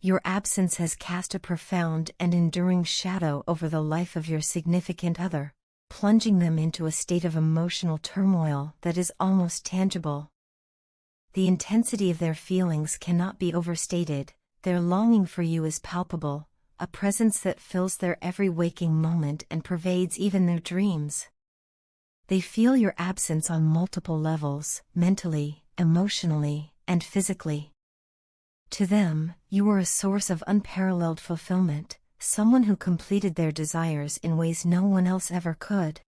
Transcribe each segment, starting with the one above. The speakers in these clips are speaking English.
your absence has cast a profound and enduring shadow over the life of your significant other, plunging them into a state of emotional turmoil that is almost tangible. The intensity of their feelings cannot be overstated. Their longing for you is palpable, a presence that fills their every waking moment and pervades even their dreams. They feel your absence on multiple levels, mentally, emotionally, and physically. To them, you are a source of unparalleled fulfillment, someone who completed their desires in ways no one else ever could.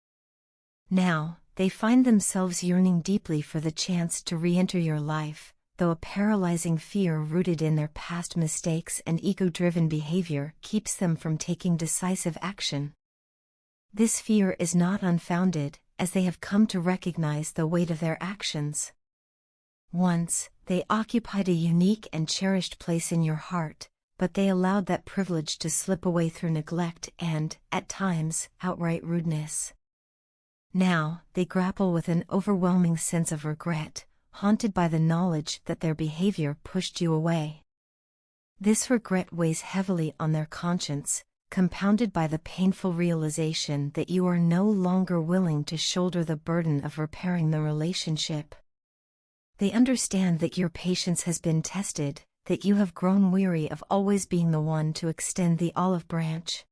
Now, they find themselves yearning deeply for the chance to re-enter your life, though a paralyzing fear rooted in their past mistakes and ego-driven behavior keeps them from taking decisive action. This fear is not unfounded, as they have come to recognize the weight of their actions. Once, they occupied a unique and cherished place in your heart, but they allowed that privilege to slip away through neglect and, at times, outright rudeness. Now, they grapple with an overwhelming sense of regret, haunted by the knowledge that their behavior pushed you away. This regret weighs heavily on their conscience, compounded by the painful realization that you are no longer willing to shoulder the burden of repairing the relationship. They understand that your patience has been tested, that you have grown weary of always being the one to extend the olive branch.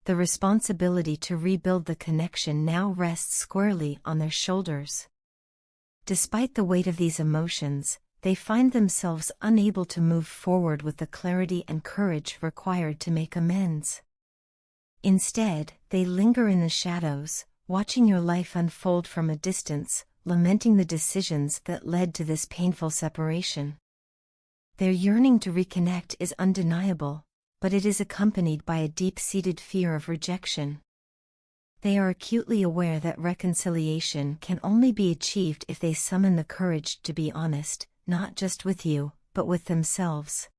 The responsibility to rebuild the connection now rests squarely on their shoulders. Despite the weight of these emotions, they find themselves unable to move forward with the clarity and courage required to make amends. Instead, they linger in the shadows, watching your life unfold from a distance, lamenting the decisions that led to this painful separation. Their yearning to reconnect is undeniable, but it is accompanied by a deep-seated fear of rejection. They are acutely aware that reconciliation can only be achieved if they summon the courage to be honest, not just with you, but with themselves.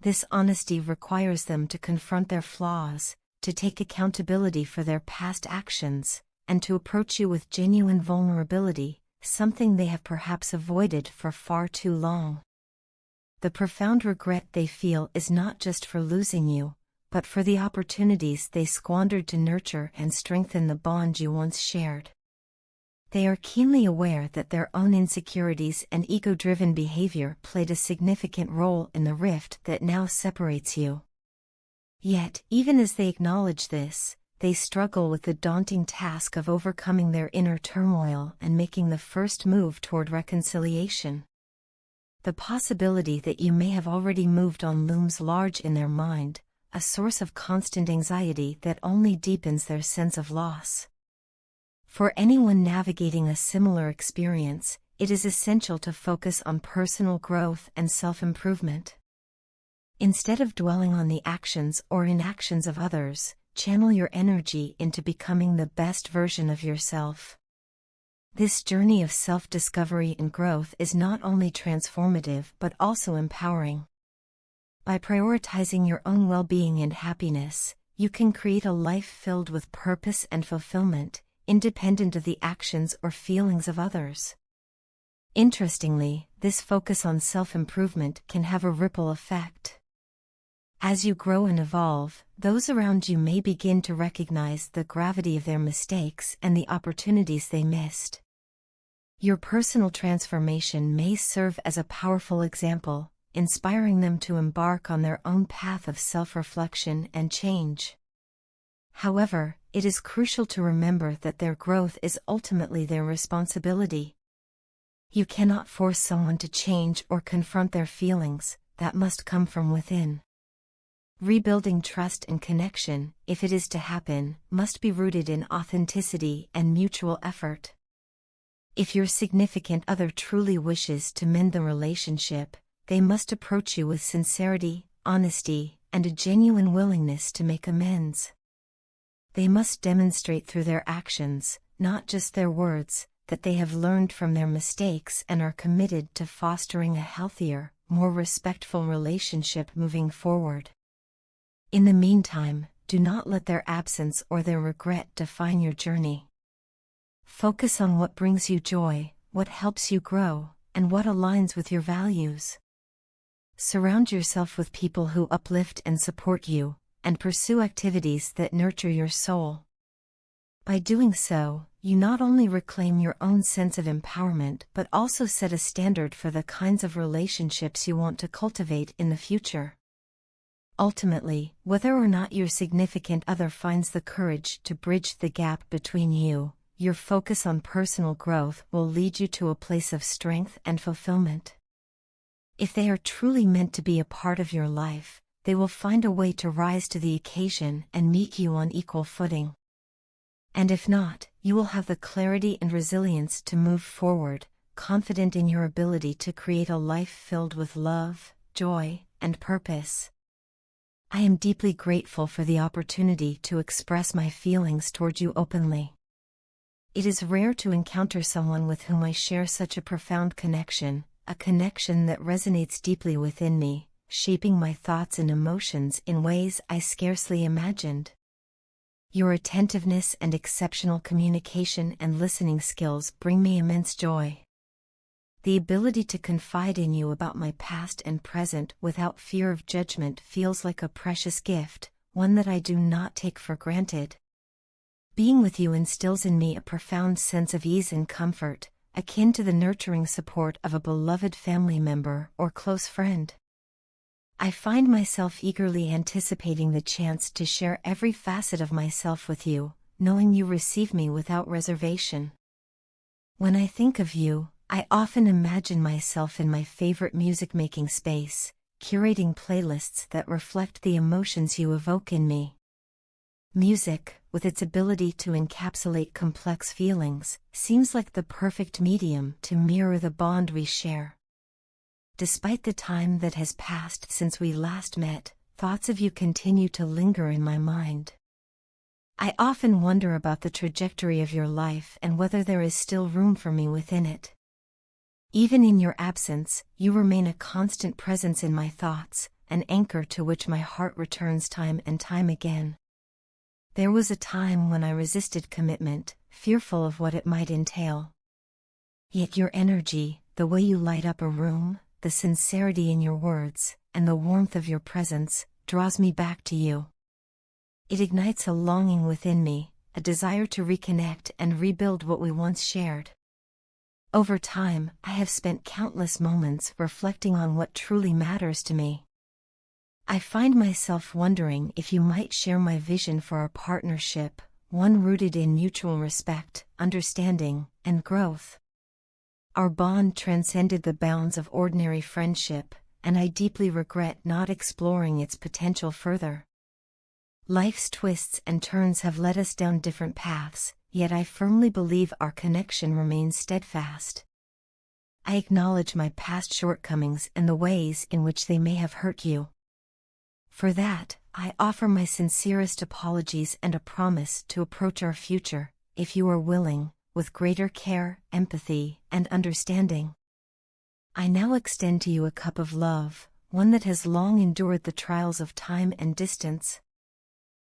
This honesty requires them to confront their flaws, to take accountability for their past actions, and to approach you with genuine vulnerability, something they have perhaps avoided for far too long. The profound regret they feel is not just for losing you, but for the opportunities they squandered to nurture and strengthen the bond you once shared. They are keenly aware that their own insecurities and ego-driven behavior played a significant role in the rift that now separates you. Yet, even as they acknowledge this, they struggle with the daunting task of overcoming their inner turmoil and making the first move toward reconciliation. The possibility that you may have already moved on looms large in their mind, a source of constant anxiety that only deepens their sense of loss. For anyone navigating a similar experience, it is essential to focus on personal growth and self-improvement. Instead of dwelling on the actions or inactions of others, channel your energy into becoming the best version of yourself. This journey of self-discovery and growth is not only transformative but also empowering. By prioritizing your own well-being and happiness, you can create a life filled with purpose and fulfillment, independent of the actions or feelings of others. Interestingly, this focus on self-improvement can have a ripple effect. As you grow and evolve, those around you may begin to recognize the gravity of their mistakes and the opportunities they missed. Your personal transformation may serve as a powerful example, inspiring them to embark on their own path of self-reflection and change. However, it is crucial to remember that their growth is ultimately their responsibility. You cannot force someone to change or confront their feelings; that must come from within. Rebuilding trust and connection, if it is to happen, must be rooted in authenticity and mutual effort. If your significant other truly wishes to mend the relationship, they must approach you with sincerity, honesty, and a genuine willingness to make amends. They must demonstrate through their actions, not just their words, that they have learned from their mistakes and are committed to fostering a healthier, more respectful relationship moving forward. In the meantime, do not let their absence or their regret define your journey. Focus on what brings you joy, what helps you grow, and what aligns with your values. Surround yourself with people who uplift and support you, and pursue activities that nurture your soul. By doing so, you not only reclaim your own sense of empowerment but also set a standard for the kinds of relationships you want to cultivate in the future. Ultimately, whether or not your significant other finds the courage to bridge the gap between you, your focus on personal growth will lead you to a place of strength and fulfillment. If they are truly meant to be a part of your life, they will find a way to rise to the occasion and meet you on equal footing. And if not, you will have the clarity and resilience to move forward, confident in your ability to create a life filled with love, joy, and purpose. I am deeply grateful for the opportunity to express my feelings toward you openly. It is rare to encounter someone with whom I share such a profound connection, a connection that resonates deeply within me, shaping my thoughts and emotions in ways I scarcely imagined. Your attentiveness and exceptional communication and listening skills bring me immense joy. The ability to confide in you about my past and present without fear of judgment feels like a precious gift, one that I do not take for granted. Being with you instills in me a profound sense of ease and comfort, akin to the nurturing support of a beloved family member or close friend. I find myself eagerly anticipating the chance to share every facet of myself with you, knowing you receive me without reservation. When I think of you, I often imagine myself in my favorite music-making space, curating playlists that reflect the emotions you evoke in me. Music, with its ability to encapsulate complex feelings, seems like the perfect medium to mirror the bond we share. Despite the time that has passed since we last met, thoughts of you continue to linger in my mind. I often wonder about the trajectory of your life and whether there is still room for me within it. Even in your absence, you remain a constant presence in my thoughts, an anchor to which my heart returns time and time again. There was a time when I resisted commitment, fearful of what it might entail. Yet your energy, the way you light up a room, the sincerity in your words, and the warmth of your presence, draws me back to you. It ignites a longing within me, a desire to reconnect and rebuild what we once shared. Over time, I have spent countless moments reflecting on what truly matters to me. I find myself wondering if you might share my vision for our partnership, one rooted in mutual respect, understanding, and growth. Our bond transcended the bounds of ordinary friendship, and I deeply regret not exploring its potential further. Life's twists and turns have led us down different paths, yet I firmly believe our connection remains steadfast. I acknowledge my past shortcomings and the ways in which they may have hurt you. For that, I offer my sincerest apologies and a promise to approach our future, if you are willing, with greater care, empathy, and understanding. I now extend to you a cup of love, one that has long endured the trials of time and distance.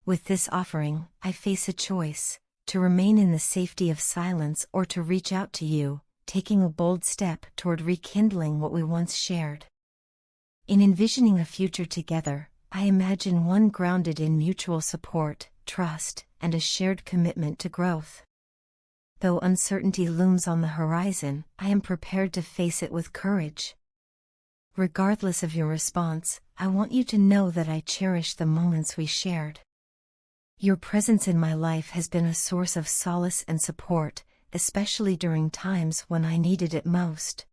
With this offering, I face a choice: to remain in the safety of silence or to reach out to you, taking a bold step toward rekindling what we once shared. In envisioning a future together, I imagine one grounded in mutual support, trust, and a shared commitment to growth. Though uncertainty looms on the horizon, I am prepared to face it with courage. Regardless of your response, I want you to know that I cherish the moments we shared. Your presence in my life has been a source of solace and support, especially during times when I needed it most.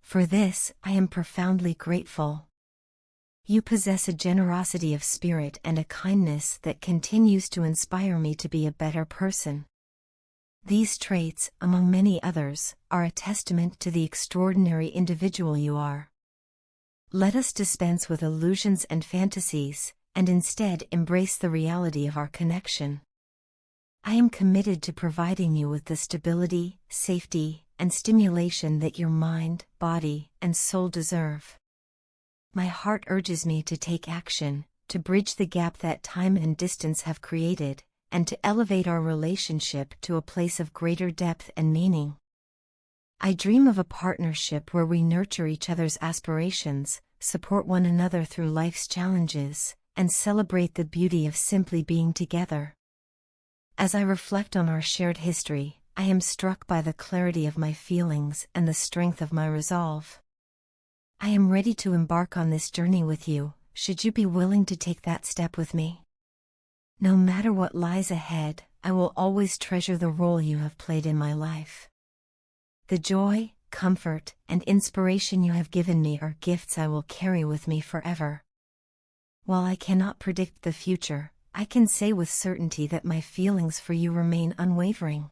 For this, I am profoundly grateful. You possess a generosity of spirit and a kindness that continues to inspire me to be a better person. These traits, among many others, are a testament to the extraordinary individual you are. Let us dispense with illusions and fantasies, and instead embrace the reality of our connection. I am committed to providing you with the stability, safety, and stimulation that your mind, body, and soul deserve. My heart urges me to take action, to bridge the gap that time and distance have created, and to elevate our relationship to a place of greater depth and meaning. I dream of a partnership where we nurture each other's aspirations, support one another through life's challenges, and celebrate the beauty of simply being together. As I reflect on our shared history, I am struck by the clarity of my feelings and the strength of my resolve. I am ready to embark on this journey with you, should you be willing to take that step with me. No matter what lies ahead, I will always treasure the role you have played in my life. The joy, comfort, and inspiration you have given me are gifts I will carry with me forever. While I cannot predict the future, I can say with certainty that my feelings for you remain unwavering.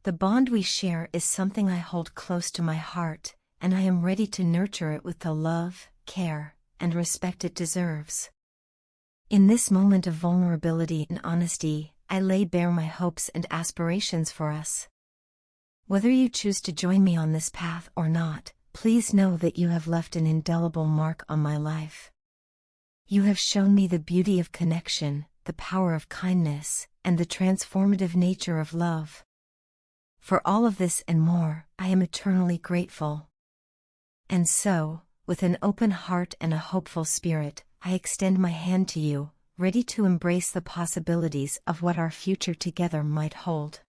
The bond we share is something I hold close to my heart, and I am ready to nurture it with the love, care, and respect it deserves. In this moment of vulnerability and honesty, I lay bare my hopes and aspirations for us. Whether you choose to join me on this path or not, please know that you have left an indelible mark on my life. You have shown me the beauty of connection, the power of kindness, and the transformative nature of love. For all of this and more, I am eternally grateful. And so, with an open heart and a hopeful spirit, I extend my hand to you, ready to embrace the possibilities of what our future together might hold.